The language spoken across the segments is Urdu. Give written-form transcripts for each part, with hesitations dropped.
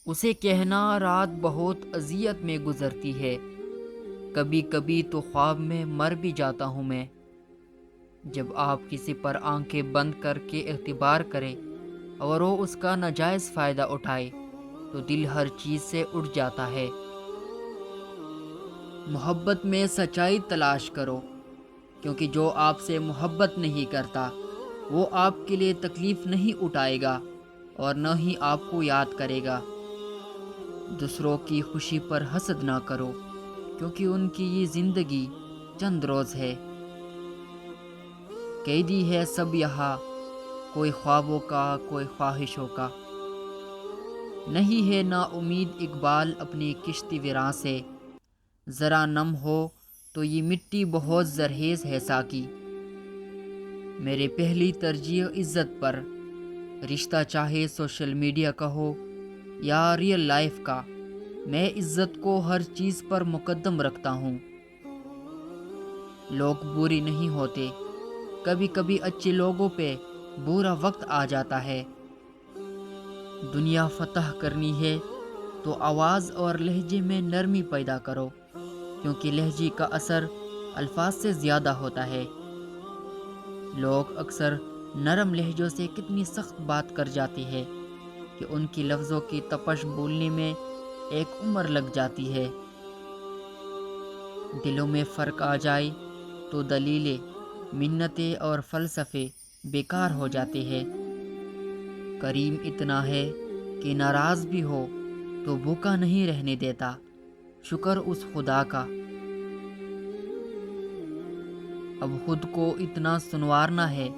اسے کہنا رات بہت اذیت میں گزرتی ہے، کبھی کبھی تو خواب میں مر بھی جاتا ہوں میں۔ جب آپ کسی پر آنکھیں بند کر کے اعتبار کرے اور وہ اس کا ناجائز فائدہ اٹھائے تو دل ہر چیز سے اٹھ جاتا ہے۔ محبت میں سچائی تلاش کرو، کیونکہ جو آپ سے محبت نہیں کرتا وہ آپ کے لیے تکلیف نہیں اٹھائے گا اور نہ ہی آپ کو یاد کرے گا۔ دوسروں کی خوشی پر حسد نہ کرو، کیونکہ ان کی یہ زندگی چند روز ہے۔ قیدی ہے سب یہاں، کوئی خوابوں کا کوئی خواہشوں کا۔ نہیں ہے نا امید اقبال اپنی کشتی ویراں سے، ذرا نم ہو تو یہ مٹی بہت زرخیز ہے ساقی۔ میرے پہلی ترجیح عزت پر، رشتہ چاہے سوشل میڈیا کا ہو یا ریئل لائف کا، میں عزت کو ہر چیز پر مقدم رکھتا ہوں۔ لوگ بری نہیں ہوتے، کبھی کبھی اچھے لوگوں پہ برا وقت آ جاتا ہے۔ دنیا فتح کرنی ہے تو آواز اور لہجے میں نرمی پیدا کرو، کیونکہ لہجے کا اثر الفاظ سے زیادہ ہوتا ہے۔ لوگ اکثر نرم لہجوں سے کتنی سخت بات کر جاتے ہیں کہ ان کی لفظوں کی تپش بولنے میں ایک عمر لگ جاتی ہے۔ دلوں میں فرق آ جائے تو دلیلیں، منتیں اور فلسفے بیکار ہو جاتے ہیں۔ کریم اتنا ہے کہ ناراض بھی ہو تو بھوکا نہیں رہنے دیتا، شکر اس خدا کا۔ اب خود کو اتنا سنوارنا ہے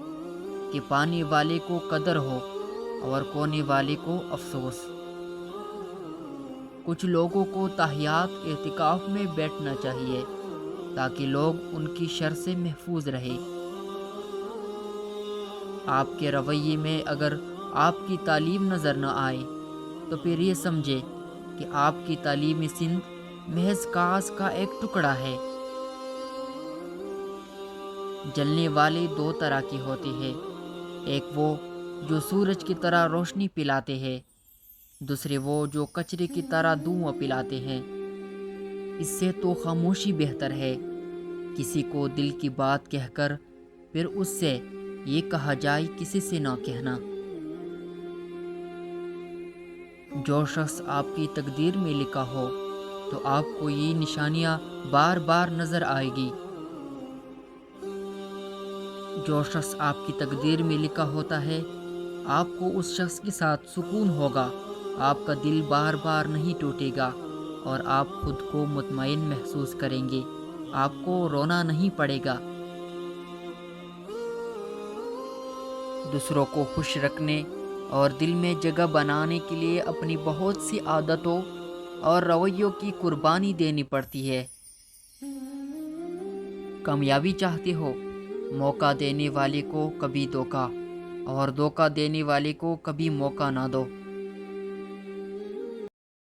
کہ پانے والے کو قدر ہو اور کونے والے کو افسوس۔ کچھ لوگوں کو تاحیات اعتکاف میں بیٹھنا چاہیے تاکہ لوگ ان کی شر سے محفوظ رہے۔ آپ کے رویے میں اگر آپ کی تعلیم نظر نہ آئے تو پھر یہ سمجھے کہ آپ کی تعلیمی سند محض کاغذ کا ایک ٹکڑا ہے۔ جلنے والے دو طرح کے ہوتے ہیں، ایک وہ جو سورج کی طرح روشنی پلاتے ہیں، دوسرے وہ جو کچرے کی طرح دھواں پلاتے ہیں۔ اس سے تو خاموشی بہتر ہے، کسی کو دل کی بات کہہ کر پھر اس سے یہ کہا جائے کسی سے نہ کہنا۔ جو شخص آپ کی تقدیر میں لکھا ہو تو آپ کو یہ نشانیاں بار بار نظر آئے گی۔ جو شخص آپ کی تقدیر میں لکھا ہوتا ہے، آپ کو اس شخص کے ساتھ سکون ہوگا، آپ کا دل بار بار نہیں ٹوٹے گا اور آپ خود کو مطمئن محسوس کریں گے، آپ کو رونا نہیں پڑے گا۔ دوسروں کو خوش رکھنے اور دل میں جگہ بنانے کے لیے اپنی بہت سی عادتوں اور رویوں کی قربانی دینی پڑتی ہے۔ کامیابی چاہتے ہو، موقع دینے والے کو کبھی دھوکا اور دھوکا دینے والے کو کبھی موقع نہ دو۔